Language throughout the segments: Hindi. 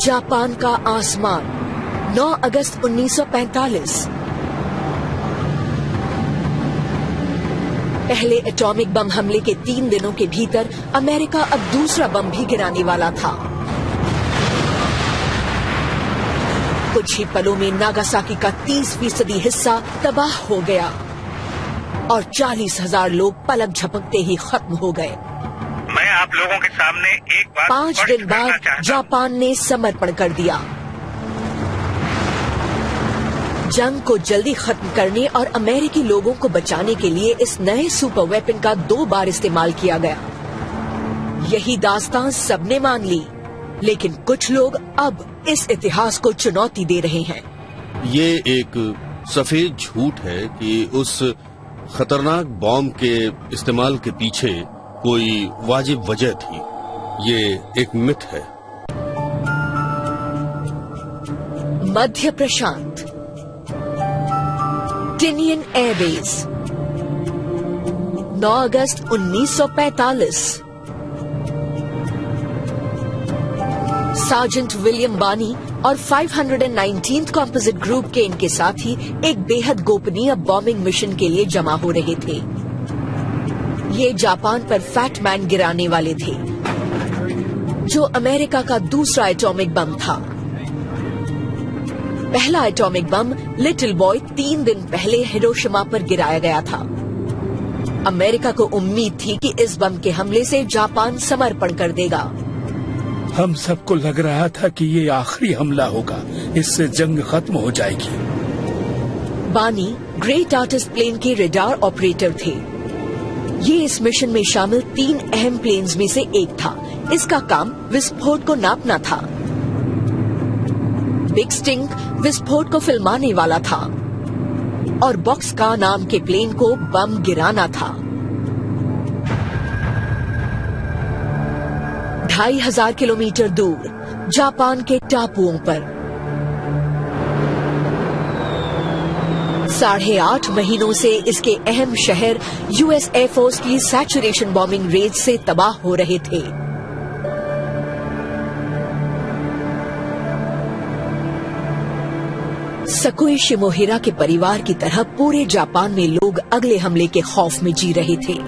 जापान का आसमान 9 अगस्त 1945। पहले एटॉमिक बम हमले के 3 दिनों के भीतर अमेरिका अब दूसरा बम भी गिराने वाला था। कुछ ही पलों में नागासाकी का 30% हिस्सा तबाह हो गया और 40,000 लोग पलक झपकते ही खत्म हो गए। मैं आप लोगों के सामने एक बात 5 दिन बाद जापान ने समर्पण कर दिया। जंग को जल्दी खत्म करने और अमेरिकी लोगों को बचाने के लिए इस नए सुपर वेपन का 2 बार इस्तेमाल किया गया। यही दास्तान सबने मान ली, लेकिन कुछ लोग अब इस इतिहास को चुनौती दे रहे हैं। ये एक सफेद झूठ है कि उस खतरनाक बॉम्ब के इस्तेमाल के पीछे कोई वाजिब वजह थी। ये एक मिथ है। मध्य प्रशांत, टिनियन एयरबेस, 9 अगस्त 1945। सार्जेंट विलियम बानी और 519th कॉम्पोजिट ग्रुप के इनके साथी एक बेहद गोपनीय बॉम्बिंग मिशन के लिए जमा हो रहे थे। ये जापान पर फैट मैन गिराने वाले थे, जो अमेरिका का दूसरा एटॉमिक बम था। पहला एटॉमिक बम लिटिल बॉय 3 दिन पहले हिरोशिमा पर गिराया गया था। अमेरिका को उम्मीद थी कि इस बम के हमले से जापान समर्पण कर देगा। हम सबको लग रहा था कि ये आखिरी हमला होगा, इससे जंग खत्म हो जाएगी। बानी ग्रेट आर्टिस्ट प्लेन के रेडार ऑपरेटर थे। ये इस मिशन में शामिल 3 अहम प्लेन्स में से एक था। इसका काम विस्फोट को नापना था। बिग स्टिंग विस्फोट को फिल्माने वाला था और बॉक्स का नाम के प्लेन को बम गिराना था। 2,500 किलोमीटर दूर जापान के टापुओं पर 8.5 महीनों से इसके अहम शहर यूएस एयरफोर्स की सैचुरेशन बॉम्बिंग रेंज से तबाह हो रहे थे। सकुई शिमोहिरा के परिवार की तरह पूरे जापान में लोग अगले हमले के खौफ में जी रहे थे।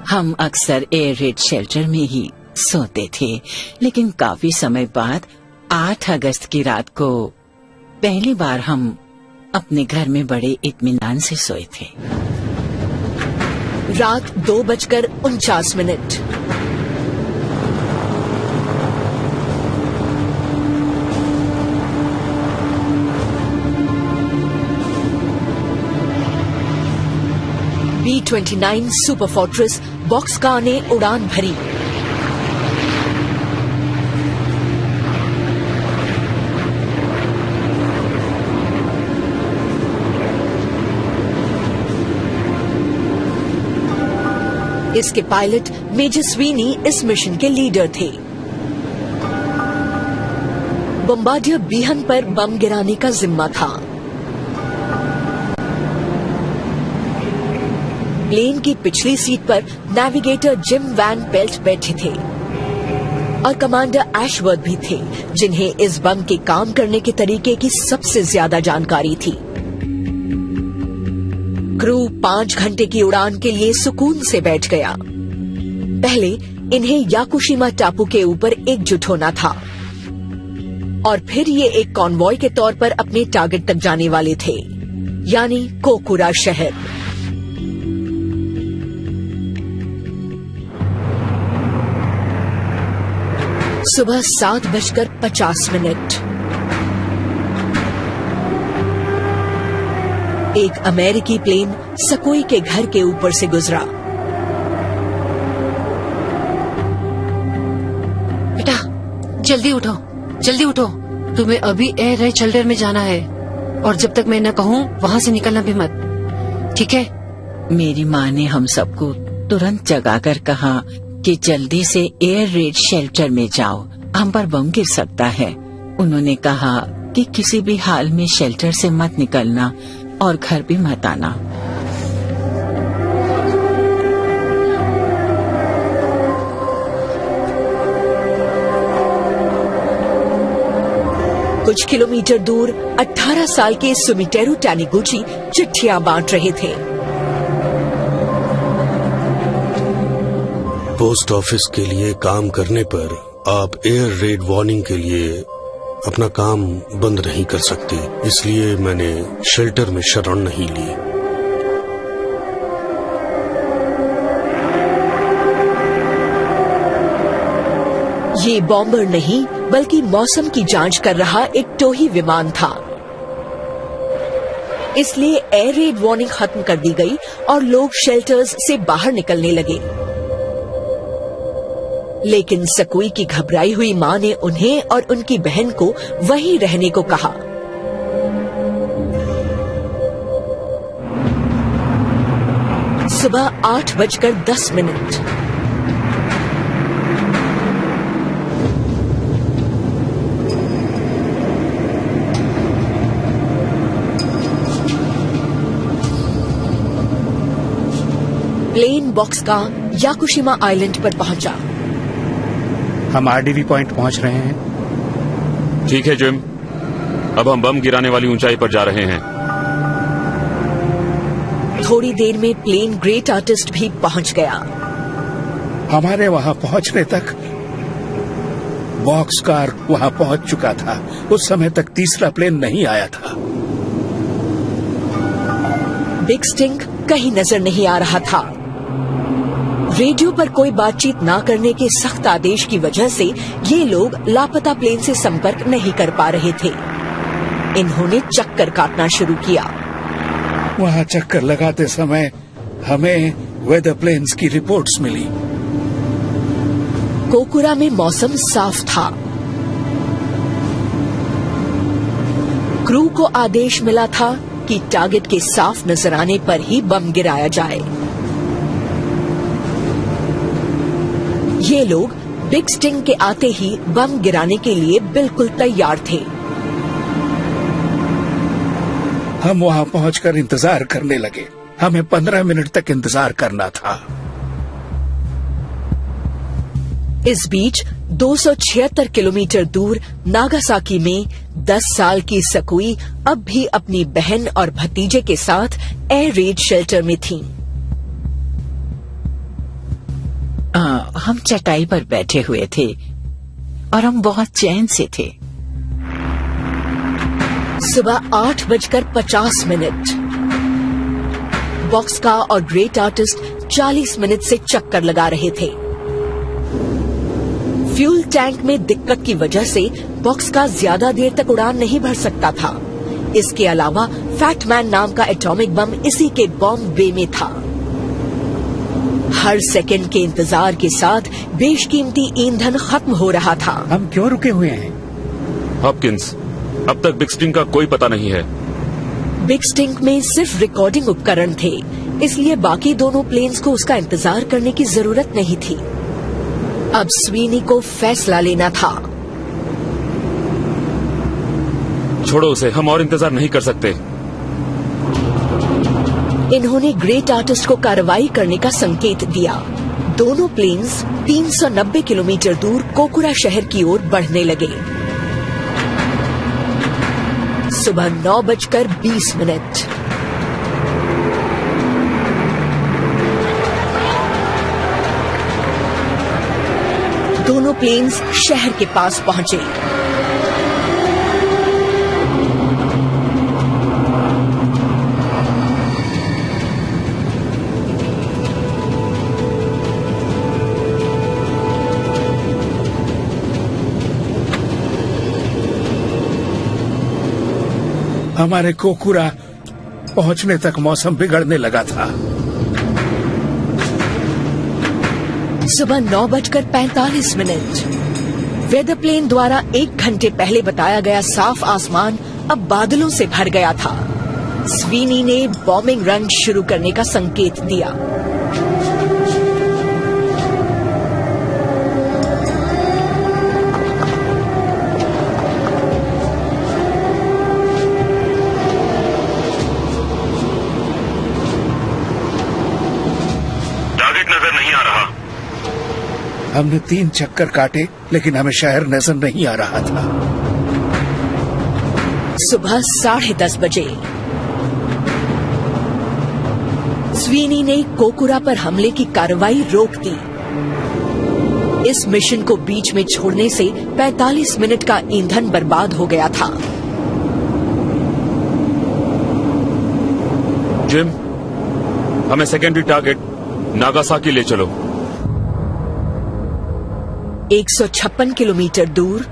हम अक्सर एयर रेड शेल्टर में ही सोते थे, लेकिन काफी समय बाद 8 अगस्त की रात को पहली बार हम अपने घर में बड़े इत्मीनान से सोए थे। रात 2:49। B-29 सुपर फोर्ट्रेस बॉक्सकार ने उड़ान भरी। इसके पायलट मेजर स्वीनी इस मिशन के लीडर थे। बम्बार्डियर बीहन पर बम गिराने का जिम्मा था। प्लेन की पिछली सीट पर नेविगेटर जिम वैन पेल्ट बैठे थे और कमांडर एशवर्थ भी थे, जिन्हें इस बम के काम करने के तरीके की सबसे ज्यादा जानकारी थी। क्रू 5 घंटे की उड़ान के लिए सुकून से बैठ गया। पहले इन्हें याकुशिमा टापू के ऊपर एकजुट होना था और फिर ये एक कॉन्वॉय के तौर पर अपने टारगेट तक जाने वाले थे, यानी कोकुरा शहर। सुबह 7:50। एक अमेरिकी प्लेन सकोई के घर के ऊपर से गुजरा। बेटा जल्दी उठो, जल्दी उठो, तुम्हें अभी एयर रेड शेल्टर में जाना है और जब तक मैं न कहूँ वहाँ से निकलना भी मत, ठीक है? मेरी माँ ने हम सबको तुरंत जगाकर कहा कि जल्दी से एयर रेड शेल्टर में जाओ, हम पर बम गिर सकता है। उन्होंने कहा कि किसी भी हाल में शेल्टर से मत निकलना और घर भी मत आना। कुछ किलोमीटर दूर 18 साल के सुमिटेरू टैनिगुची चिट्ठियां बांट रहे थे। पोस्ट ऑफिस के लिए काम करने पर आप एयर रेड वार्निंग के लिए अपना काम बंद नहीं कर सकते, इसलिए मैंने शेल्टर में शरण नहीं ली। ये बॉम्बर नहीं बल्कि मौसम की जांच कर रहा एक टोही विमान था, इसलिए एयर रेड वार्निंग खत्म कर दी गई और लोग शेल्टर्स से बाहर निकलने लगे। लेकिन सकुई की घबराई हुई मां ने उन्हें और उनकी बहन को वहीं रहने को कहा। सुबह 8:10। प्लेन बॉक्सका याकुशिमा आइलैंड पर पहुंचा। हम आरडीवी पॉइंट पहुंच रहे हैं। ठीक है जिम, अब हम बम गिराने वाली ऊंचाई पर जा रहे हैं। थोड़ी देर में प्लेन ग्रेट आर्टिस्ट भी पहुंच गया। हमारे वहां पहुंचने तक बॉक्स कार वहां पहुंच चुका था। उस समय तक तीसरा प्लेन नहीं आया था। बिग स्टिंक कहीं नजर नहीं आ रहा था। रेडियो पर कोई बातचीत न करने के सख्त आदेश की वजह से ये लोग लापता प्लेन से संपर्क नहीं कर पा रहे थे। इन्होंने चक्कर काटना शुरू किया। वहां चक्कर लगाते समय हमें वेदर प्लेन्स की रिपोर्ट्स मिली। कोकुरा में मौसम साफ था। क्रू को आदेश मिला था कि टारगेट के साफ नजर आने पर ही बम गिराया जाए। ये लोग बिग स्टिंग के आते ही बम गिराने के लिए बिल्कुल तैयार थे। हम वहां पहुंचकर इंतजार करने लगे। हमें 15 मिनट तक इंतजार करना था। इस बीच 276 किलोमीटर दूर नागासाकी में 10 साल की सकुई अब भी अपनी बहन और भतीजे के साथ एयर रेड शेल्टर में थीं। हम चटाई पर बैठे हुए थे और हम बहुत चैन से थे। सुबह 8:50। बॉक्सका और ग्रेट आर्टिस्ट 40 मिनट से चक्कर लगा रहे थे। फ्यूल टैंक में दिक्कत की वजह से बॉक्सका ज्यादा देर तक उड़ान नहीं भर सकता था। इसके अलावा फैटमैन नाम का एटॉमिक बम इसी के बॉम्ब बे में था। हर सेकंड के इंतजार के साथ बेशकीमती ईंधन खत्म हो रहा था। हम क्यों रुके हुए हैं? हॉपकिंस, अब तक बिग स्टिंग का कोई पता नहीं है। बिग स्टिंग में सिर्फ रिकॉर्डिंग उपकरण थे, इसलिए बाकी दोनों प्लेन्स को उसका इंतजार करने की जरूरत नहीं थी। अब स्वीनी को फैसला लेना था। छोड़ो उसे, हम और इंतजार नहीं कर सकते। इन्होंने ग्रेट आर्टिस्ट को कार्रवाई करने का संकेत दिया। दोनों प्लेन्स 390 किलोमीटर दूर कोकुरा शहर की ओर बढ़ने लगे। सुबह 9:20। दोनों प्लेन्स शहर के पास पहुंचे। हमारे कोकुरा पहुंचने तक मौसम बिगड़ने लगा था। सुबह 9:45। वेदर प्लेन द्वारा 1 घंटे पहले बताया गया साफ आसमान अब बादलों से भर गया था। स्वीनी ने बॉम्बिंग रन शुरू करने का संकेत दिया। हमने 3 चक्कर काटे लेकिन हमें शहर नजर नहीं आ रहा था। सुबह 10:30 बजे स्वीनी ने कोकुरा पर हमले की कार्रवाई रोक दी। इस मिशन को बीच में छोड़ने से 45 मिनट का ईंधन बर्बाद हो गया था। जिम, हमें सेकेंडरी टारगेट नागासाकी ले चलो। 156 किलोमीटर दूर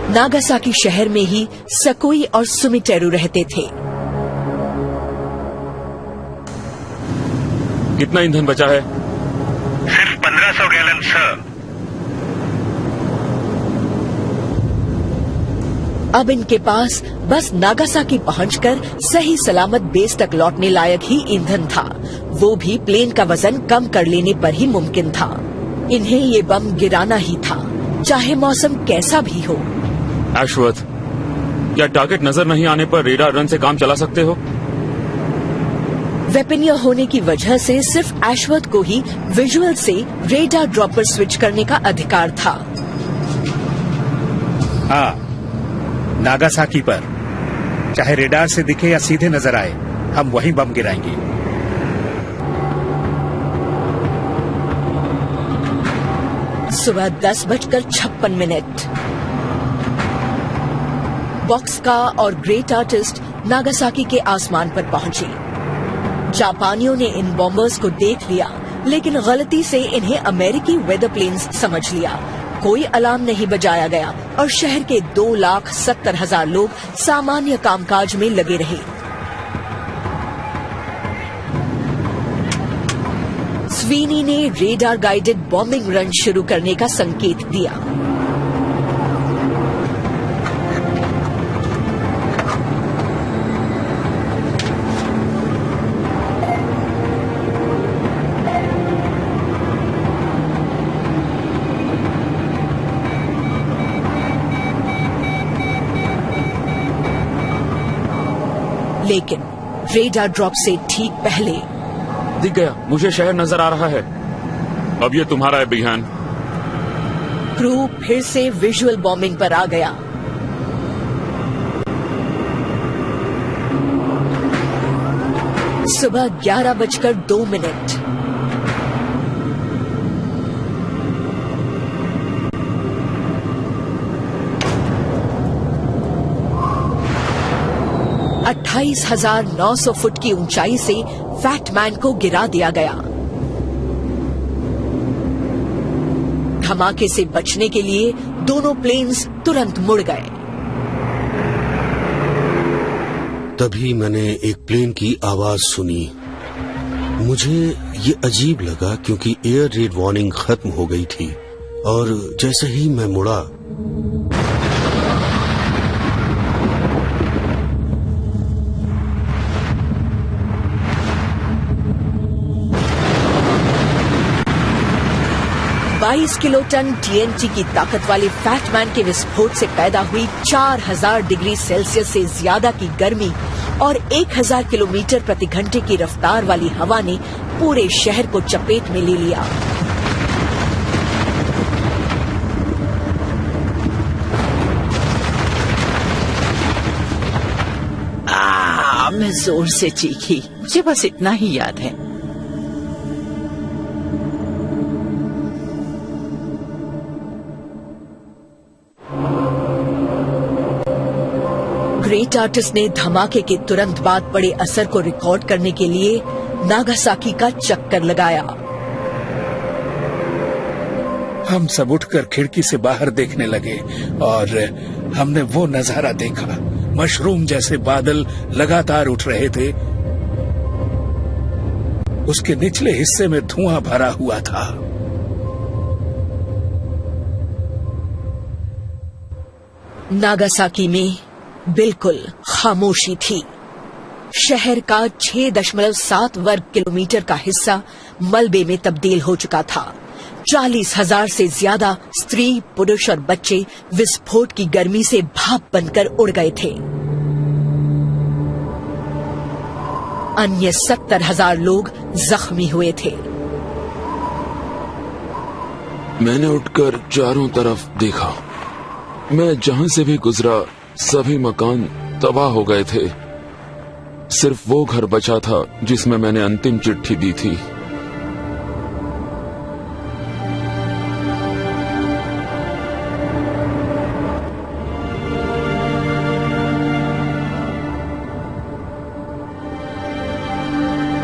नागासाकी शहर में ही सकोई और सुमिटेरू रहते थे। कितना ईंधन बचा है? सिर्फ 1500 गैलन सर। अब इनके पास बस नागासाकी पहुंचकर सही सलामत बेस तक लौटने लायक ही ईंधन था, वो भी प्लेन का वजन कम कर लेने पर ही मुमकिन था। इन्हें ये बम गिराना ही था, चाहे मौसम कैसा भी हो। एशवर्थ, क्या टारगेट नजर नहीं आने पर रेडार रन से काम चला सकते हो? वेपनियर होने की वजह से सिर्फ एशवर्थ को ही विजुअल से रेडार ड्रॉप पर स्विच करने का अधिकार था। हाँ, नागासाकी पर चाहे रेडार से दिखे या सीधे नजर आए, हम वहीं बम गिराएंगे। सुबह 10:56 बॉक्सका और ग्रेट आर्टिस्ट नागासाकी के आसमान पर पहुंचे। जापानियों ने इन बॉम्बर्स को देख लिया, लेकिन गलती से इन्हें अमेरिकी वेदर प्लेन्स समझ लिया। कोई अलार्म नहीं बजाया गया और शहर के 2,70,000 लोग सामान्य कामकाज में लगे रहे। स्वीनी ने रेडार गाइडेड बॉम्बिंग रन शुरू करने का संकेत दिया। लेकिन रेडार ड्रॉप से ठीक पहले दिख गया, मुझे शहर नजर आ रहा है। अब ये तुम्हारा अभियान। क्रू फिर से विजुअल बॉम्बिंग पर आ गया। सुबह 11:02। $28,900 फुट की ऊंचाई से फैटमैन को गिरा दिया गया। धमाके से बचने के लिए दोनों प्लेन्स तुरंत मुड़ गए। तभी मैंने एक प्लेन की आवाज सुनी। मुझे ये अजीब लगा क्योंकि एयर रेड वार्निंग खत्म हो गई थी और जैसे ही मैं मुड़ा $22 किलोटन TNT की ताकत वाले फैटमैन के विस्फोट से पैदा हुई 4000 डिग्री सेल्सियस से ज्यादा की गर्मी और 1000 किलोमीटर प्रति घंटे की रफ्तार वाली हवा ने पूरे शहर को चपेट में ले लिया। मैं जोर से चीखी, मुझे बस इतना ही याद है। ग्रेट आर्टिस्ट ने धमाके के तुरंत बाद पड़े असर को रिकॉर्ड करने के लिए नागासाकी का चक्कर लगाया। हम सब उठकर खिड़की से बाहर देखने लगे और हमने वो नजारा देखा। मशरूम जैसे बादल लगातार उठ रहे थे। उसके निचले हिस्से में धुआं भरा हुआ था। नागासाकी में बिल्कुल खामोशी थी। शहर का 6.7 वर्ग किलोमीटर का हिस्सा मलबे में तब्दील हो चुका था। 40,000 से ज्यादा स्त्री, पुरुष और बच्चे विस्फोट की गर्मी से भाप बनकर उड़ गए थे। अन्य 70,000 लोग जख्मी हुए थे। मैंने उठकर चारों तरफ देखा। मैं जहां से भी गुजरा सभी मकान तबाह हो गए थे। सिर्फ वो घर बचा था जिसमें मैंने अंतिम चिट्ठी दी थी।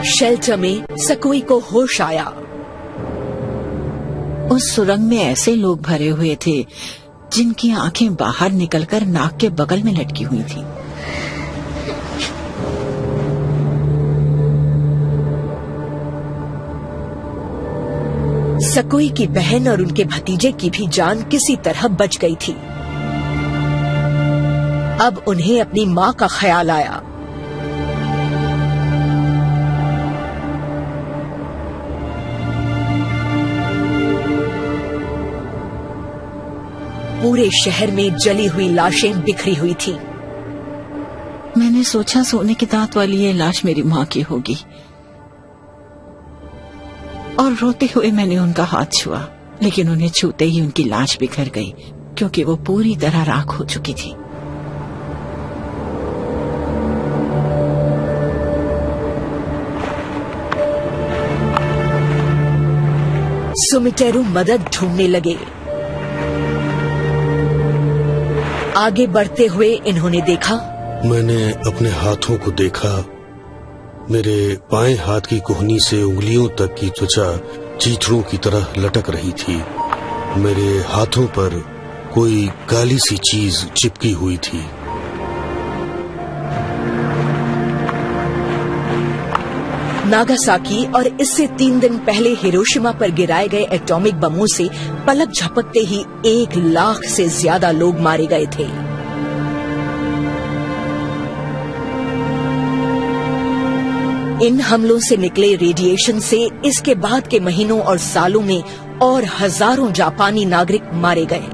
शेल्टर में सकोई को होश आया। उस सुरंग में ऐसे लोग भरे हुए थे जिनकी आंखें बाहर निकलकर नाक के बगल में लटकी हुई थी। सकोई की बहन और उनके भतीजे की भी जान किसी तरह बच गई थी। अब उन्हें अपनी मां का ख्याल आया। पूरे शहर में जली हुई लाशें बिखरी हुई थी। मैंने सोचा सोने की दांत वाली ये लाश मेरी माँ की होगी, और रोते हुए मैंने उनका हाथ छुआ, लेकिन उन्हें छूते ही उनकी लाश बिखर गई क्योंकि वो पूरी तरह राख हो चुकी थी। सुमिटेरो मदद ढूंढने लगे। आगे बढ़ते हुए इन्होंने देखा, मैंने अपने हाथों को देखा। मेरे बाएं हाथ की कोहनी से उंगलियों तक की त्वचा चीथड़ों की तरह लटक रही थी। मेरे हाथों पर कोई काली सी चीज चिपकी हुई थी। नागासाकी और इससे 3 दिन पहले हिरोशिमा पर गिराए गए एटॉमिक बमों से पलक झपकते ही 1 लाख से ज्यादा लोग मारे गए थे। इन हमलों से निकले रेडिएशन से इसके बाद के महीनों और सालों में और हजारों जापानी नागरिक मारे गए।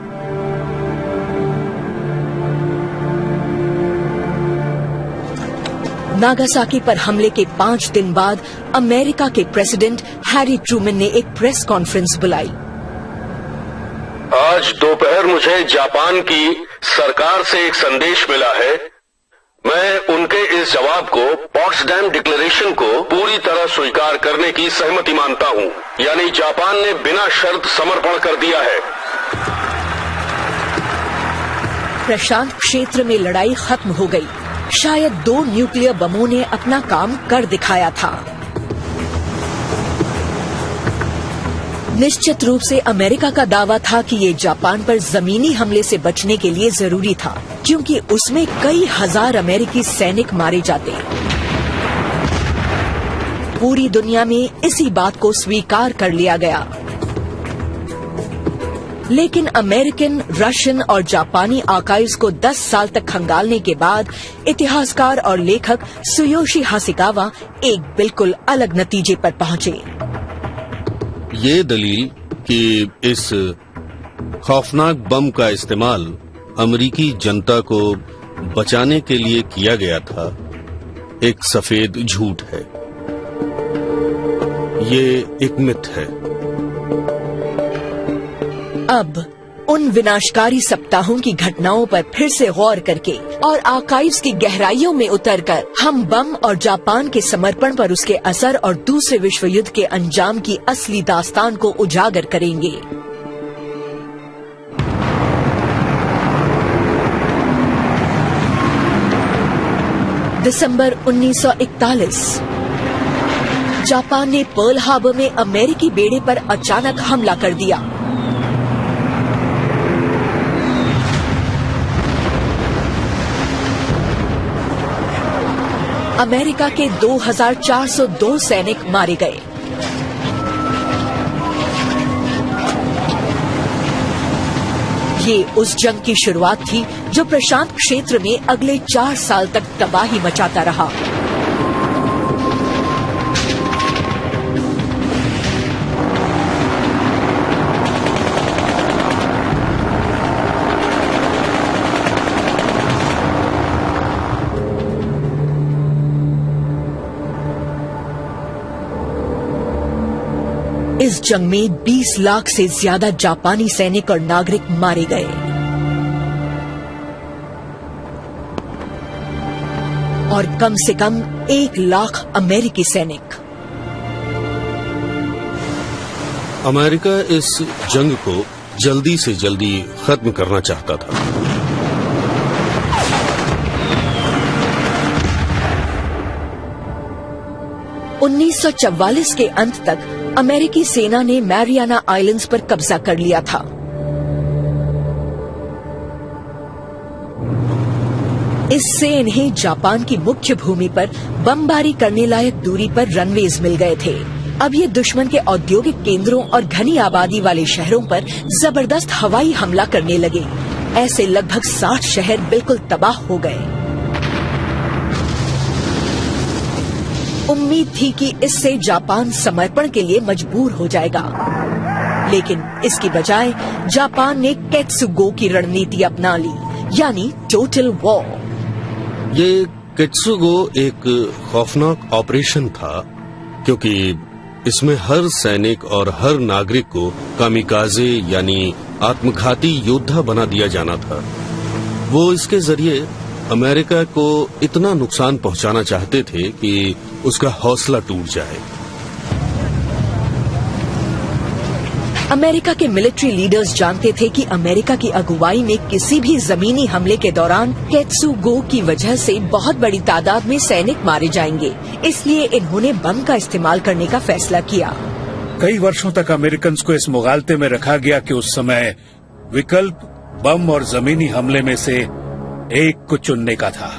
नागासाकी पर हमले के 5 दिन बाद अमेरिका के प्रेसिडेंट हैरी ट्रूमैन ने एक प्रेस कॉन्फ्रेंस बुलाई। आज दोपहर मुझे जापान की सरकार से एक संदेश मिला है। मैं उनके इस जवाब को, पॉट्सडैम डिक्लेरेशन को पूरी तरह स्वीकार करने की सहमति मानता हूं। यानी जापान ने बिना शर्त समर्पण कर दिया है। प्रशांत क्षेत्र में लड़ाई खत्म हो गई। शायद 2 न्यूक्लियर बमों ने अपना काम कर दिखाया था। निश्चित रूप से अमेरिका का दावा था कि ये जापान पर जमीनी हमले से बचने के लिए जरूरी था, क्योंकि उसमें कई हजार अमेरिकी सैनिक मारे जाते। पूरी दुनिया में इसी बात को स्वीकार कर लिया गया। लेकिन अमेरिकन, रशियन और जापानी आर्काइव्स को 10 साल तक खंगालने के बाद इतिहासकार और लेखक सुयोशी हासेगावा एक बिल्कुल अलग नतीजे पर पहुंचे। ये दलील कि इस खौफनाक बम का इस्तेमाल अमेरिकी जनता को बचाने के लिए किया गया था, एक सफेद झूठ है। ये एक मिथ है। अब उन विनाशकारी सप्ताहों की घटनाओं पर फिर से गौर करके और आर्काइव्स की गहराइयों में उतरकर हम बम और जापान के समर्पण पर उसके असर और दूसरे विश्व युद्ध के अंजाम की असली दास्तान को उजागर करेंगे। दिसंबर 1941 जापान ने पर्ल हार्बर में अमेरिकी बेड़े पर अचानक हमला कर दिया। अमेरिका के 2402 सैनिक मारे गए। ये उस जंग की शुरुआत थी जो प्रशांत क्षेत्र में अगले 4 साल तक तबाही मचाता रहा। इस जंग में 20 लाख से ज्यादा जापानी सैनिक और नागरिक मारे गए। और कम से कम 1 लाख अमेरिकी सैनिक। अमेरिका इस जंग को जल्दी से जल्दी खत्म करना चाहता था। (1944) के अंत तक अमेरिकी सेना ने मैरियाना आइलैंड्स पर कब्जा कर लिया था। इससे इन्हें जापान की मुख्य भूमि पर बमबारी करने लायक दूरी पर रनवेज मिल गए थे। अब ये दुश्मन के औद्योगिक केंद्रों और घनी आबादी वाले शहरों पर जबरदस्त हवाई हमला करने लगे। ऐसे लगभग 60 शहर बिल्कुल तबाह हो गए। उम्मीद थी कि इससे जापान समर्पण के लिए मजबूर हो जाएगा, लेकिन इसकी बजाय जापान ने केत्सुगो की रणनीति अपना ली, यानी टोटल वॉर। ये केत्सुगो एक खौफनाक ऑपरेशन था, क्योंकि इसमें हर सैनिक और हर नागरिक को कामिकाजे यानी आत्मघाती योद्धा बना दिया जाना था। वो इसके जरिए अमेरिका को इतना नुकसान पहुंचाना चाहते थे कि उसका हौसला टूट जाए। अमेरिका के मिलिट्री लीडर्स जानते थे कि अमेरिका की अगुवाई में किसी भी जमीनी हमले के दौरान केत्सुगो की वजह से बहुत बड़ी तादाद में सैनिक मारे जाएंगे, इसलिए इन्होंने बम का इस्तेमाल करने का फैसला किया। कई वर्षों तक अमेरिकन को इस मुगालते में रखा गया कि उस समय विकल्प बम और जमीनी हमले में से एक को चुनने का था,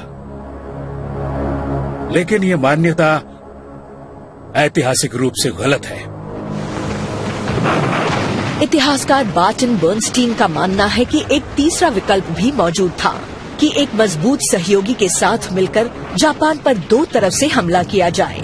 लेकिन ये मान्यता ऐतिहासिक रूप से गलत है। इतिहासकार बार्टन बर्नस्टीन का मानना है कि एक तीसरा विकल्प भी मौजूद था कि एक मजबूत सहयोगी के साथ मिलकर जापान पर 2 तरफ से हमला किया जाए।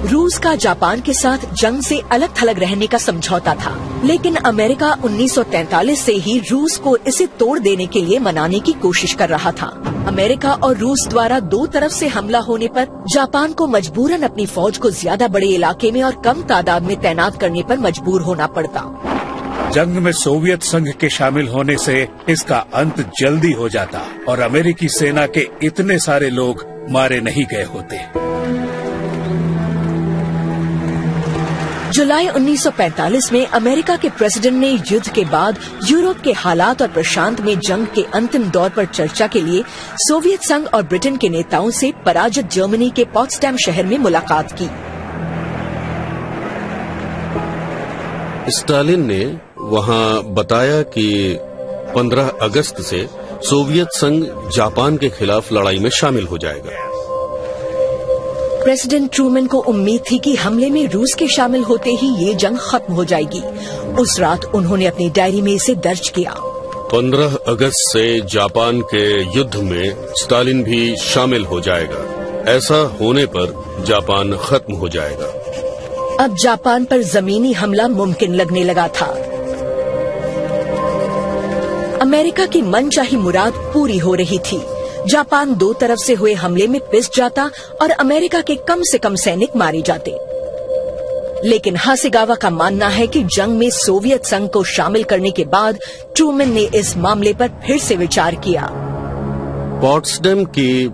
रूस का जापान के साथ जंग से अलग थलग रहने का समझौता था, लेकिन अमेरिका 1943 से ही रूस को इसे तोड़ देने के लिए मनाने की कोशिश कर रहा था। अमेरिका और रूस द्वारा 2 तरफ से हमला होने पर जापान को मजबूरन अपनी फौज को ज्यादा बड़े इलाके में और कम तादाद में तैनात करने पर मजबूर होना पड़ता। जंग में सोवियत संघ के शामिल होने से इसका अंत जल्दी हो जाता और अमेरिकी सेना के इतने सारे लोग मारे नहीं गए होते। जुलाई 1945 में अमेरिका के प्रेसिडेंट ने युद्ध के बाद यूरोप के हालात और प्रशांत में जंग के अंतिम दौर पर चर्चा के लिए सोवियत संघ और ब्रिटेन के नेताओं से पराजित जर्मनी के पोट्सडैम शहर में मुलाकात की। स्टालिन ने वहां बताया कि 15 अगस्त से सोवियत संघ जापान के खिलाफ लड़ाई में शामिल हो जाएगा। प्रेसिडेंट ट्रूमैन को उम्मीद थी कि हमले में रूस के शामिल होते ही ये जंग खत्म हो जाएगी। उस रात उन्होंने अपनी डायरी में इसे दर्ज किया। 15 अगस्त से जापान के युद्ध में स्टालिन भी शामिल हो जाएगा। ऐसा होने पर जापान खत्म हो जाएगा। अब जापान पर जमीनी हमला मुमकिन लगने लगा था। अमेरिका की मनचाही मुराद पूरी हो रही थी। जापान 2 तरफ से हुए हमले में पिस जाता और अमेरिका के कम से कम सैनिक मारे जाते। लेकिन हासेगावा का मानना है कि जंग में सोवियत संघ को शामिल करने के बाद ट्रूमैन ने इस मामले पर फिर से विचार किया। पोट्सडैम की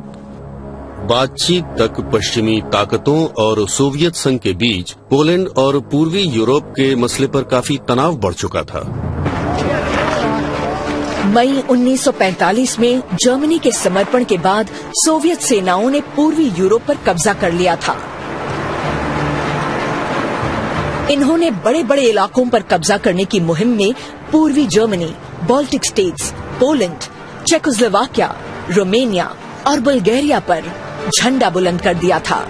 बातचीत तक पश्चिमी ताकतों और सोवियत संघ के बीच पोलैंड और पूर्वी यूरोप के मसले पर काफी तनाव बढ़ चुका था। मई 1945 में जर्मनी के समर्पण के बाद सोवियत सेनाओं ने पूर्वी यूरोप पर कब्जा कर लिया था। इन्होंने बड़े बड़े इलाकों पर कब्जा करने की मुहिम में पूर्वी Germany, Baltic states, Poland, Czechoslovakia, Romania और बुल्गारिया पर झंडा बुलंद कर दिया था।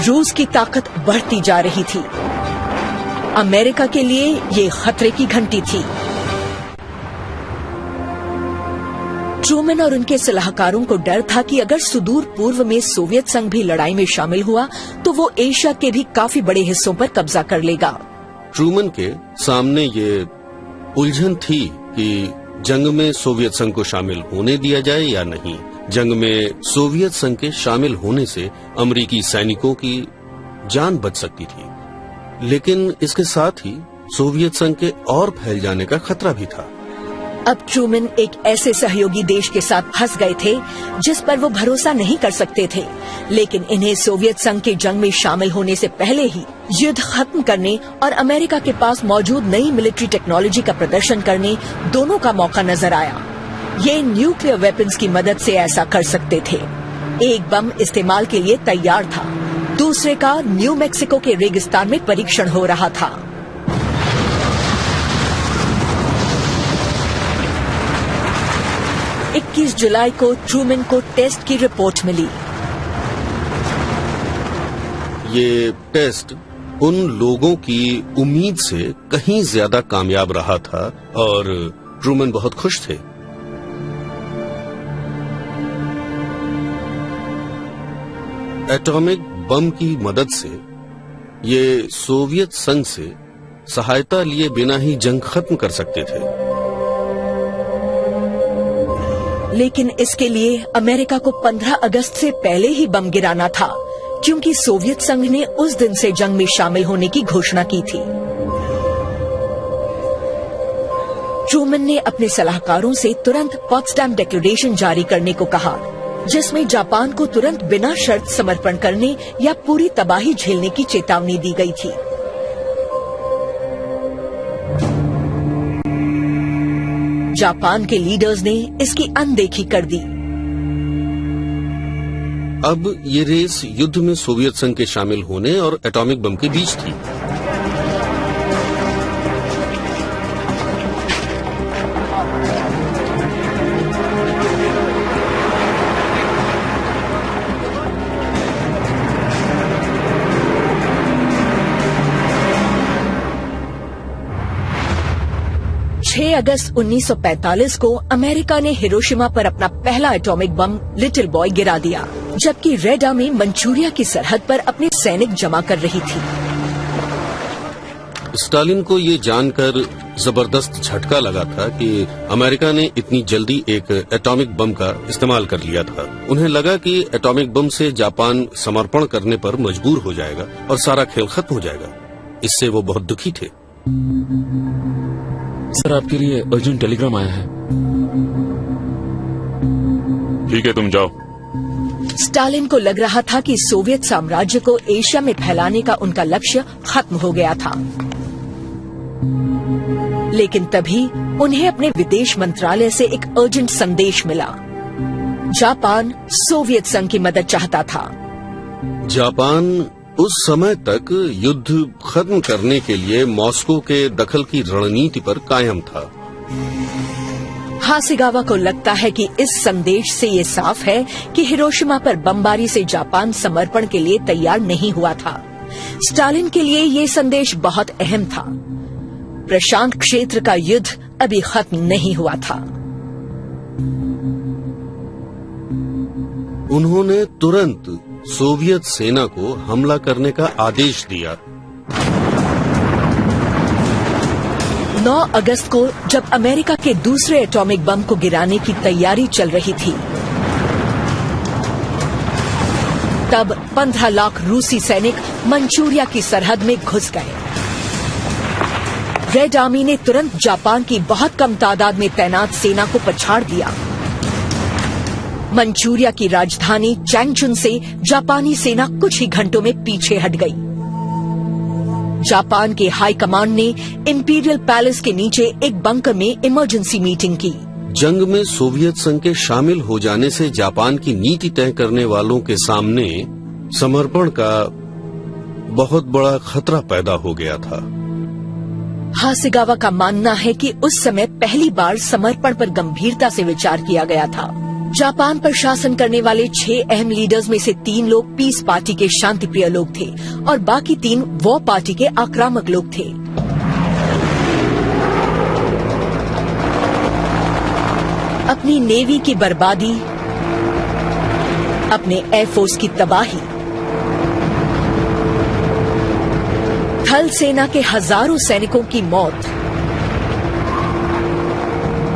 रूस की ताकत बढ़ती जा रही थी। अमेरिका के लिए ये खतरे की घंटी थी। ट्रूमैन और उनके सलाहकारों को डर था कि अगर सुदूर पूर्व में सोवियत संघ भी लड़ाई में शामिल हुआ तो वो एशिया के भी काफी बड़े हिस्सों पर कब्जा कर लेगा। ट्रूमैन के सामने ये उलझन थी कि जंग में सोवियत संघ को शामिल होने दिया जाए या नहीं। जंग में सोवियत संघ के शामिल होने से अमेरिकी सैनिकों की जान बच सकती थी, लेकिन इसके साथ ही सोवियत संघ के और फैल जाने का खतरा भी था। अब ट्रूमन एक ऐसे सहयोगी देश के साथ फंस गए थे जिस पर वो भरोसा नहीं कर सकते थे, लेकिन इन्हें सोवियत संघ के जंग में शामिल होने से पहले ही युद्ध खत्म करने और अमेरिका के पास मौजूद नई मिलिट्री टेक्नोलॉजी का प्रदर्शन करने दोनों का मौका नजर आया। ये न्यूक्लियर वेपन्स की मदद से ऐसा कर सकते थे। एक बम इस्तेमाल के लिए तैयार था, दूसरे का न्यू मैक्सिको के रेगिस्तान में परीक्षण हो रहा था। इक्कीस जुलाई को ट्रूमन को टेस्ट की रिपोर्ट मिली। ये टेस्ट उन लोगों की उम्मीद से कहीं ज्यादा कामयाब रहा था और ट्रूमन बहुत खुश थे। एटॉमिक बम की मदद से ये सोवियत संघ से सहायता लिए बिना ही जंग खत्म कर सकते थे, लेकिन इसके लिए अमेरिका को 15 अगस्त से पहले ही बम गिराना था, क्योंकि सोवियत संघ ने उस दिन से जंग में शामिल होने की घोषणा की थी। ट्रूमन ने अपने सलाहकारों से तुरंत पॉट्सडैम डिक्लेरेशन जारी करने को कहा, जिसमें जापान को तुरंत बिना शर्त समर्पण करने या पूरी तबाही झेलने की चेतावनी दी गई थी। जापान के लीडर्स ने इसकी अनदेखी कर दी। अब ये रेस युद्ध में सोवियत संघ के शामिल होने और एटॉमिक बम के बीच थी। अगस्त 1945 को अमेरिका ने हिरोशिमा पर अपना पहला एटॉमिक बम लिटिल बॉय गिरा दिया, जबकि रेड आर्मी मंचूरिया की सरहद पर अपने सैनिक जमा कर रही थी। स्टालिन को ये जानकर जबरदस्त झटका लगा था कि अमेरिका ने इतनी जल्दी एक एटॉमिक बम का इस्तेमाल कर लिया था। उन्हें लगा कि एटॉमिक बम से जापान समर्पण करने पर मजबूर हो जाएगा और सारा खेल खत्म हो जाएगा। इससे वो बहुत दुखी थे। सर, आपके लिए अर्जेंट टेलीग्राम आया है। ठीक है, तुम जाओ। स्टालिन को लग रहा था कि सोवियत साम्राज्य को एशिया में फैलाने का उनका लक्ष्य खत्म हो गया था, लेकिन तभी उन्हें अपने विदेश मंत्रालय से एक अर्जेंट संदेश मिला। जापान सोवियत संघ की मदद चाहता था। जापान उस समय तक युद्ध खत्म करने के लिए मॉस्को के दखल की रणनीति पर कायम था। हासेगावा को लगता है कि इस संदेश से ये साफ है कि हिरोशिमा पर बमबारी से जापान समर्पण के लिए तैयार नहीं हुआ था। स्टालिन के लिए ये संदेश बहुत अहम था। प्रशांत क्षेत्र का युद्ध अभी खत्म नहीं हुआ था। उन्होंने तुरंत सोवियत सेना को हमला करने का आदेश दिया। 9 अगस्त को जब अमेरिका के दूसरे एटॉमिक बम को गिराने की तैयारी चल रही थी, तब 15 लाख रूसी सैनिक मंचूरिया की सरहद में घुस गए। रेड आर्मी ने तुरंत जापान की बहुत कम तादाद में तैनात सेना को पछाड़ दिया। मंचूरिया की राजधानी चैंगचुन से जापानी सेना कुछ ही घंटों में पीछे हट गई। जापान के हाई कमांड ने इंपीरियल पैलेस के नीचे एक बंकर में इमरजेंसी मीटिंग की। जंग में सोवियत संघ के शामिल हो जाने से जापान की नीति तय करने वालों के सामने समर्पण का बहुत बड़ा खतरा पैदा हो गया था। हासेगावा का मानना है कि उस समय पहली बार समर्पण पर गंभीरता से विचार किया गया था। जापान पर शासन करने वाले 6 अहम लीडर्स में से 3 लोग पीस पार्टी के शांतिप्रिय लोग थे और बाकी 3 वॉर पार्टी के आक्रामक लोग थे। अपनी नेवी की बर्बादी, अपने एयरफोर्स की तबाही, थल सेना के हजारों सैनिकों की मौत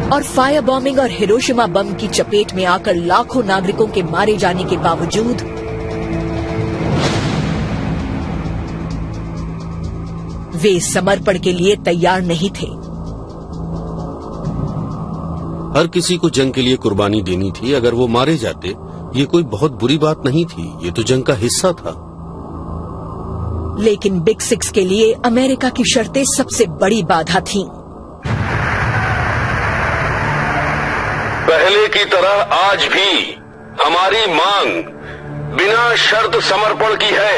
और फायर बॉम्बिंग और हिरोशिमा बम की चपेट में आकर लाखों नागरिकों के मारे जाने के बावजूद वे समर्पण के लिए तैयार नहीं थे। हर किसी को जंग के लिए कुर्बानी देनी थी। अगर वो मारे जाते ये कोई बहुत बुरी बात नहीं थी, ये तो जंग का हिस्सा था। लेकिन बिग सिक्स के लिए अमेरिका की शर्तें सबसे बड़ी बाधा थीं। पहले की तरह आज भी हमारी मांग बिना शर्त समर्पण की है।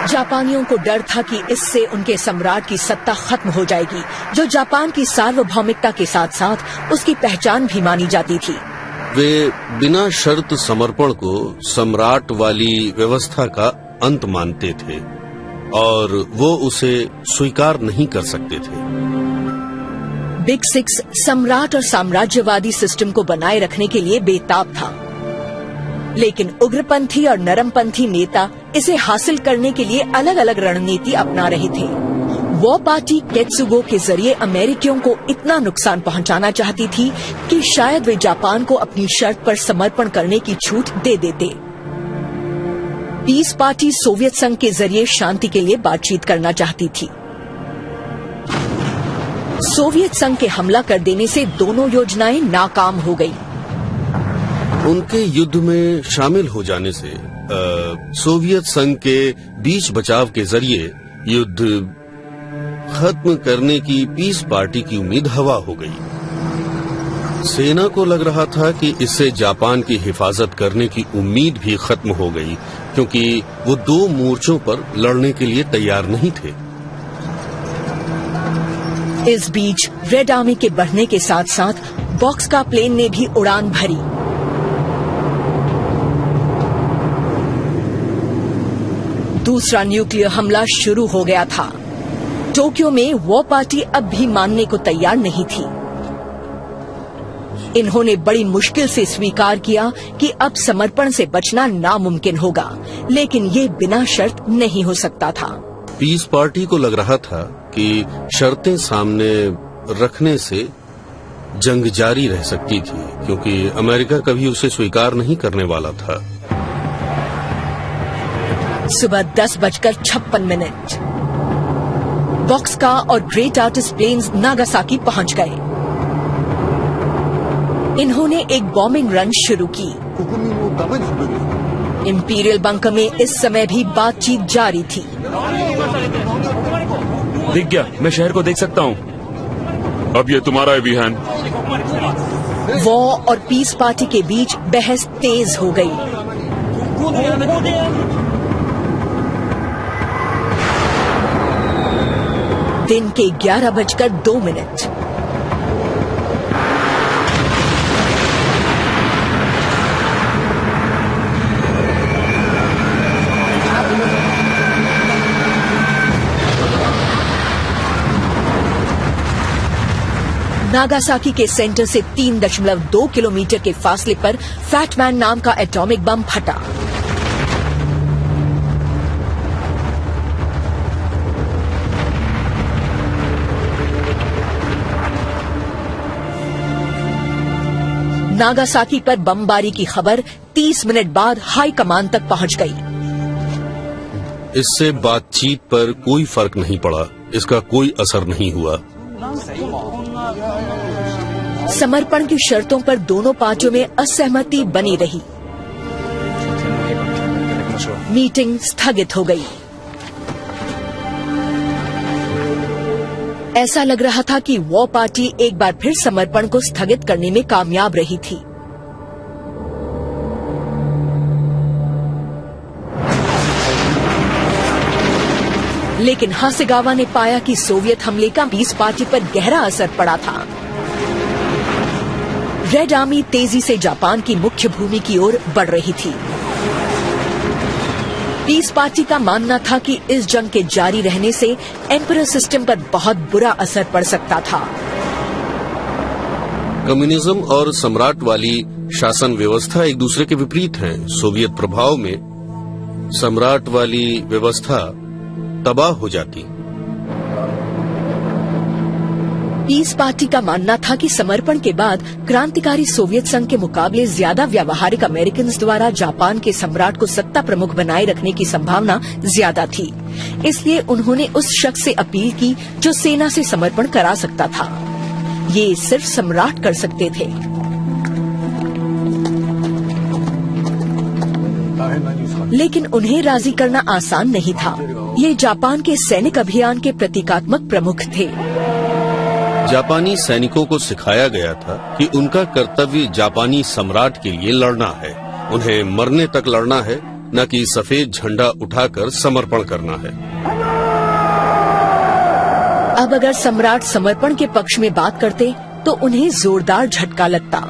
जापानियों को डर था कि इससे उनके सम्राट की सत्ता खत्म हो जाएगी, जो जापान की सार्वभौमिकता के साथ साथ उसकी पहचान भी मानी जाती थी। वे बिना शर्त समर्पण को सम्राट वाली व्यवस्था का अंत मानते थे और वो उसे स्वीकार नहीं कर सकते थे। बिग सिक्स सम्राट और साम्राज्यवादी सिस्टम को बनाए रखने के लिए बेताब था, लेकिन उग्रपंथी और नरमपंथी नेता इसे हासिल करने के लिए अलग अलग रणनीति अपना रहे थे। वो पार्टी केत्सुगो के जरिए अमेरिकियों को इतना नुकसान पहुंचाना चाहती थी कि शायद वे जापान को अपनी शर्त पर समर्पण करने की छूट दे देते। पीस पार्टी सोवियत संघ के जरिए शांति के लिए बातचीत करना चाहती थी। सोवियत संघ के हमला कर देने से दोनों योजनाएं नाकाम हो गईं। उनके युद्ध में शामिल हो जाने से सोवियत संघ के बीच बचाव के जरिए युद्ध खत्म करने की पीस पार्टी की उम्मीद हवा हो गई। सेना को लग रहा था कि इससे जापान की हिफाजत करने की उम्मीद भी खत्म हो गई, क्योंकि वो दो मोर्चों पर लड़ने के लिए तैयार नहीं थे। इस बीच रेड आर्मी के बढ़ने के साथ साथ बॉक्सका प्लेन ने भी उड़ान भरी। दूसरा न्यूक्लियर हमला शुरू हो गया था। टोक्यो में वो पार्टी अब भी मानने को तैयार नहीं थी। इन्होंने बड़ी मुश्किल से स्वीकार किया कि अब समर्पण से बचना नामुमकिन होगा, लेकिन ये बिना शर्त नहीं हो सकता था। पीस पार्टी को लग रहा था कि शर्तें सामने रखने से जंग जारी रह सकती थी, क्योंकि अमेरिका कभी उसे स्वीकार नहीं करने वाला था। सुबह 10:56 बॉक्सका और ग्रेट आर्टिस्ट प्लेन्स नागासाकी पहुंच गए। इन्होंने एक बॉम्बिंग रन शुरू की। इंपीरियल बंकर में इस समय भी बातचीत जारी थी। दिख गया, मैं शहर को देख सकता हूँ। अब ये तुम्हारा है विहान। वॉ और पीस पार्टी के बीच बहस तेज हो गई। दिन के 11:02। नागासाकी के सेंटर से 3.2 किलोमीटर के फासले पर फैटमैन नाम का एटॉमिक बम फटा। नागासाकी पर बमबारी की खबर 30 मिनट बाद हाई कमान तक पहुंच गई। इससे बातचीत पर कोई फर्क नहीं पड़ा, इसका कोई असर नहीं हुआ। समर्पण की शर्तों पर दोनों पार्टियों में असहमति बनी रही। मीटिंग स्थगित हो गई। ऐसा लग रहा था कि वॉ पार्टी एक बार फिर समर्पण को स्थगित करने में कामयाब रही थी। लेकिन हासेगावा ने पाया कि सोवियत हमले का पीस पार्टी पर गहरा असर पड़ा था। रेड आर्मी तेजी से जापान की मुख्य भूमि की ओर बढ़ रही थी। पीस पार्टी का मानना था कि इस जंग के जारी रहने से एम्परर सिस्टम पर बहुत बुरा असर पड़ सकता था। कम्युनिज्म और सम्राट वाली शासन व्यवस्था एक दूसरे के विपरीत हैं। सोवियत प्रभाव में सम्राट वाली व्यवस्था तबाह हो जाती। पीस पार्टी का मानना था कि समर्पण के बाद क्रांतिकारी सोवियत संघ के मुकाबले ज्यादा व्यावहारिक अमेरिकन द्वारा जापान के सम्राट को सत्ता प्रमुख बनाए रखने की संभावना ज्यादा थी। इसलिए उन्होंने उस शख्स से अपील की जो सेना से समर्पण करा सकता था। ये सिर्फ सम्राट कर सकते थे। लेकिन उन्हें राजी करना आसान नहीं था। ये जापान के सैनिक अभियान के प्रतीकात्मक प्रमुख थे। जापानी सैनिकों को सिखाया गया था कि उनका कर्तव्य जापानी सम्राट के लिए लड़ना है। उन्हें मरने तक लड़ना है, न कि सफेद झंडा उठाकर समर्पण करना है। अब अगर सम्राट समर्पण के पक्ष में बात करते तो उन्हें जोरदार झटका लगता।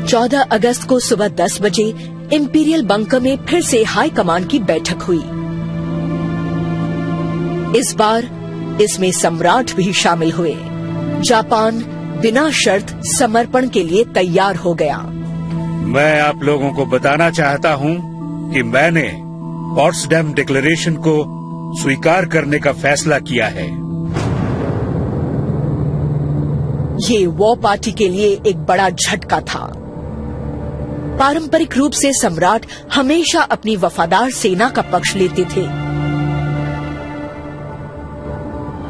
चौदह अगस्त को सुबह 10 बजे इंपीरियल बंकर में फिर से हाई कमान की बैठक हुई। इस बार इसमें सम्राट भी शामिल हुए। जापान बिना शर्त समर्पण के लिए तैयार हो गया। मैं आप लोगों को बताना चाहता हूं कि मैंने पॉट्सडैम डिक्लेरेशन को स्वीकार करने का फैसला किया है। ये वॉर पार्टी के लिए एक बड़ा झटका था। पारंपरिक रूप से सम्राट हमेशा अपनी वफादार सेना का पक्ष लेते थे।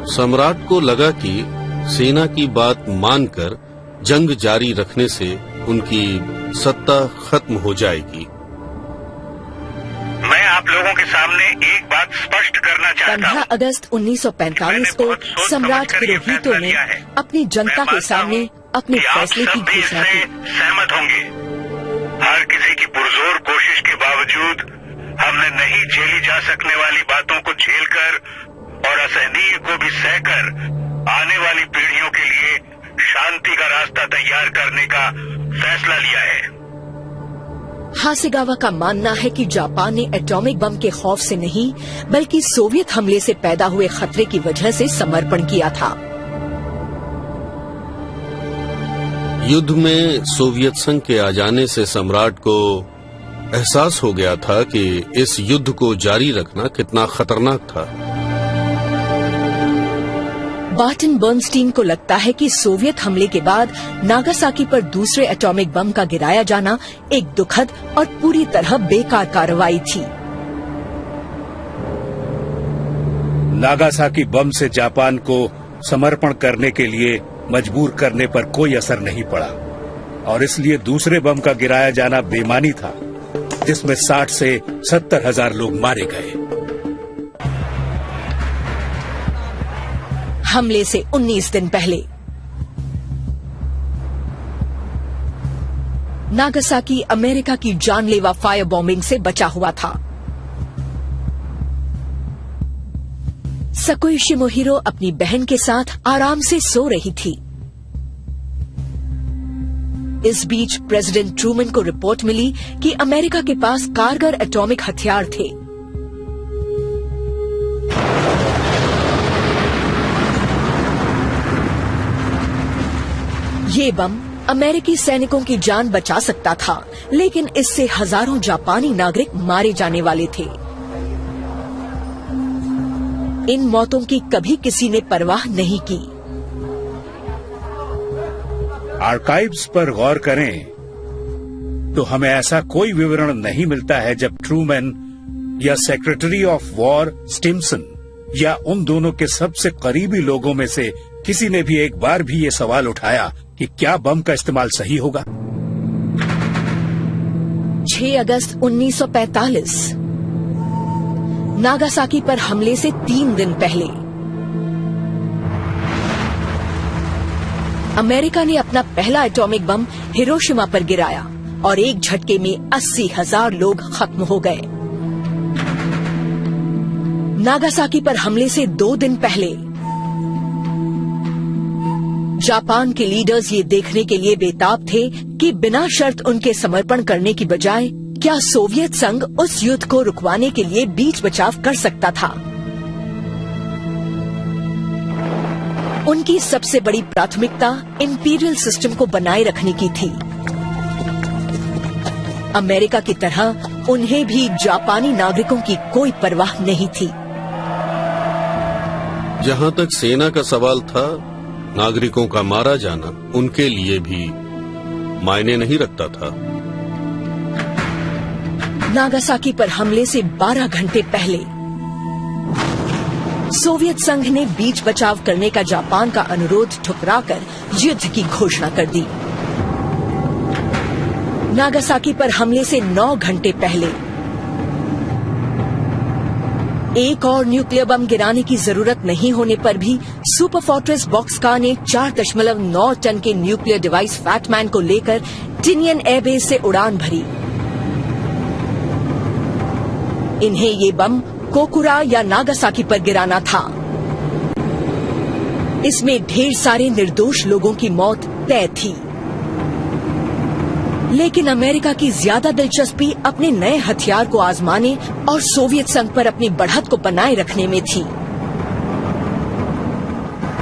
सम्राट को लगा कि सेना की बात मानकर जंग जारी रखने से उनकी सत्ता खत्म हो जाएगी। मैं आप लोगों के सामने एक बात स्पष्ट करना चाहता हूं। 15 अगस्त 1945 को सम्राट हिरोहितो ने अपनी जनता के सामने अपने फैसले की घोषणा की। सहमत होंगे। हर किसी की पुरजोर कोशिश के बावजूद हमने नहीं झेली जा सकने वाली बातों को झेलकर और असहनीय को भी सहकर आने वाली पीढ़ियों के लिए शांति का रास्ता तैयार करने का फैसला लिया है। हासेगावा का मानना है कि जापान ने एटॉमिक बम के खौफ से नहीं बल्कि सोवियत हमले से पैदा हुए खतरे की वजह से समर्पण किया था। युद्ध में सोवियत संघ के आ जाने से सम्राट को एहसास हो गया था कि इस युद्ध को जारी रखना कितना खतरनाक था। बार्टन बर्नस्टीन को लगता है कि सोवियत हमले के बाद नागासाकी पर दूसरे एटॉमिक बम का गिराया जाना एक दुखद और पूरी तरह बेकार कार्रवाई थी। नागासाकी बम से जापान को समर्पण करने के लिए मजबूर करने पर कोई असर नहीं पड़ा और इसलिए दूसरे बम का गिराया जाना बेमानी था, जिसमें 60 से 70 हजार लोग मारे गए। हमले से 19 दिन पहले नागासाकी अमेरिका की जानलेवा फायर बॉम्बिंग से बचा हुआ था। सकुई शिमोहिरो अपनी बहन के साथ आराम से सो रही थी। इस बीच प्रेसिडेंट ट्रूमन को रिपोर्ट मिली कि अमेरिका के पास कारगर एटॉमिक हथियार थे। ये बम अमेरिकी सैनिकों की जान बचा सकता था, लेकिन इससे हजारों जापानी नागरिक मारे जाने वाले थे। इन मौतों की कभी किसी ने परवाह नहीं की। आर्काइव्स पर गौर करें तो हमें ऐसा कोई विवरण नहीं मिलता है जब ट्रूमैन या सेक्रेटरी ऑफ वॉर स्टिम्सन या उन दोनों के सबसे करीबी लोगों में से किसी ने भी एक बार भी ये सवाल उठाया कि क्या बम का इस्तेमाल सही होगा। 6 अगस्त 1945 नागासाकी पर हमले से 3 दिन पहले अमेरिका ने अपना पहला एटॉमिक बम हिरोशिमा पर गिराया और एक झटके में 80,000 लोग खत्म हो गए। नागासाकी पर हमले से 2 दिन पहले जापान के लीडर्स ये देखने के लिए बेताब थे कि बिना शर्त उनके समर्पण करने की बजाय क्या सोवियत संघ उस युद्ध को रुकवाने के लिए बीच बचाव कर सकता था। उनकी सबसे बड़ी प्राथमिकता इंपीरियल सिस्टम को बनाए रखने की थी। अमेरिका की तरह उन्हें भी जापानी नागरिकों की कोई परवाह नहीं थी। जहां तक सेना का सवाल था, नागरिकों का मारा जाना उनके लिए भी मायने नहीं रखता था। नागासाकी पर हमले से 12 घंटे पहले सोवियत संघ ने बीच बचाव करने का जापान का अनुरोध ठुकराकर युद्ध की घोषणा कर दी। नागासाकी पर हमले से 9 घंटे पहले एक और न्यूक्लियर बम गिराने की जरूरत नहीं होने पर भी सुपर फोर्ट्रेस बॉक्सका ने 4.9 टन के न्यूक्लियर डिवाइस फैटमैन को लेकर टिनियन एयरबेस से उड़ान भरी। इन्हें ये बम कोकुरा या नागासाकी पर गिराना था। इसमें ढेर सारे निर्दोष लोगों की मौत तय थी। लेकिन अमेरिका की ज्यादा दिलचस्पी अपने नए हथियार को आजमाने और सोवियत संघ पर अपनी बढ़त को बनाए रखने में थी।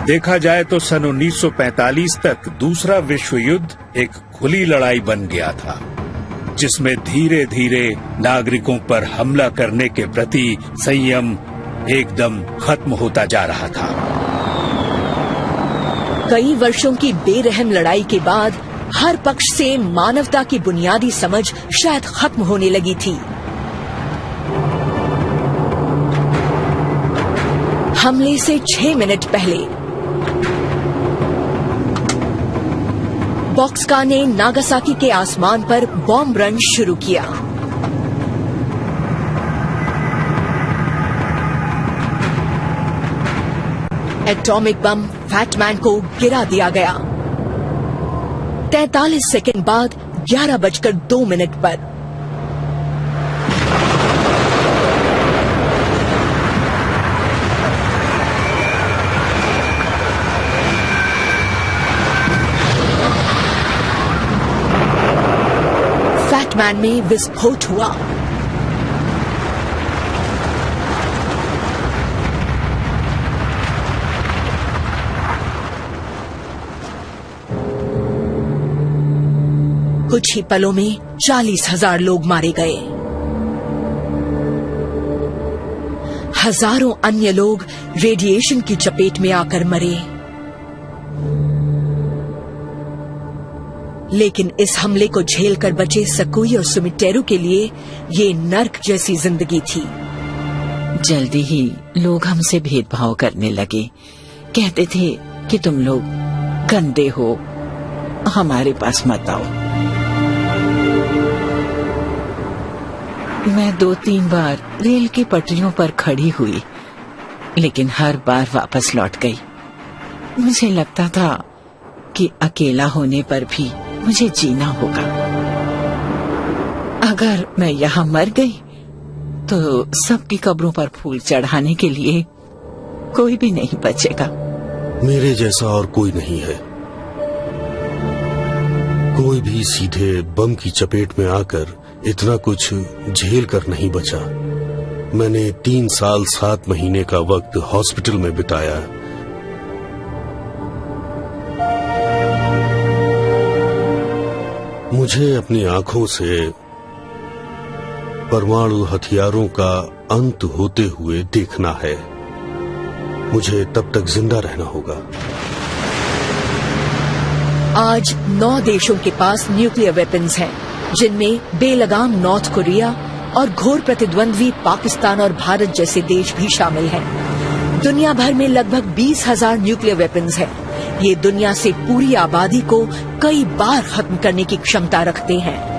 देखा जाए तो सन 1945 तक दूसरा विश्व युद्ध एक खुली लड़ाई बन गया था, जिसमें धीरे धीरे नागरिकों पर हमला करने के प्रति संयम एकदम खत्म होता जा रहा था। कई वर्षों की बेरहम लड़ाई के बाद हर पक्ष से मानवता की बुनियादी समझ शायद खत्म होने लगी थी। हमले से 6 मिनट पहले बॉक्सका ने नागासाकी के आसमान पर बॉम्ब रन शुरू किया। एटॉमिक बम फैटमैन को गिरा दिया गया। 43 सेकंड बाद 11:02 पर फैटमैन में विस्फोट हुआ। कुछ ही पलों में 40,000 लोग मारे गए। हजारों अन्य लोग रेडिएशन की चपेट में आकर मरे। लेकिन इस हमले को झेलकर बचे सकुई और सुमिटेरू के लिए ये नर्क जैसी जिंदगी थी। जल्दी ही लोग हमसे भेदभाव करने लगे। कहते थे कि तुम लोग गंदे हो, हमारे पास मत आओ। मैं 2-3 बार रेल की पटरियों पर खड़ी हुई, लेकिन हर बार वापस लौट गई। मुझे लगता था कि अकेला होने पर भी मुझे जीना होगा। अगर मैं यहाँ मर गई तो सबकी कब्रों पर फूल चढ़ाने के लिए कोई भी नहीं बचेगा। मेरे जैसा और कोई नहीं है। कोई भी सीधे बम की चपेट में आकर इतना कुछ झेल कर नहीं बचा। मैंने 3 साल 7 महीने का वक्त हॉस्पिटल में बिताया। मुझे अपनी आंखों से परमाणु हथियारों का अंत होते हुए देखना है। मुझे तब तक जिंदा रहना होगा। आज 9 देशों के पास न्यूक्लियर वेपन्स हैं, जिनमें बेलगाम नॉर्थ कोरिया और घोर प्रतिद्वंद्वी पाकिस्तान और भारत जैसे देश भी शामिल हैं। दुनिया भर में लगभग 20,000 न्यूक्लियर वेपन्स हैं। ये दुनिया से पूरी आबादी को कई बार खत्म करने की क्षमता रखते हैं।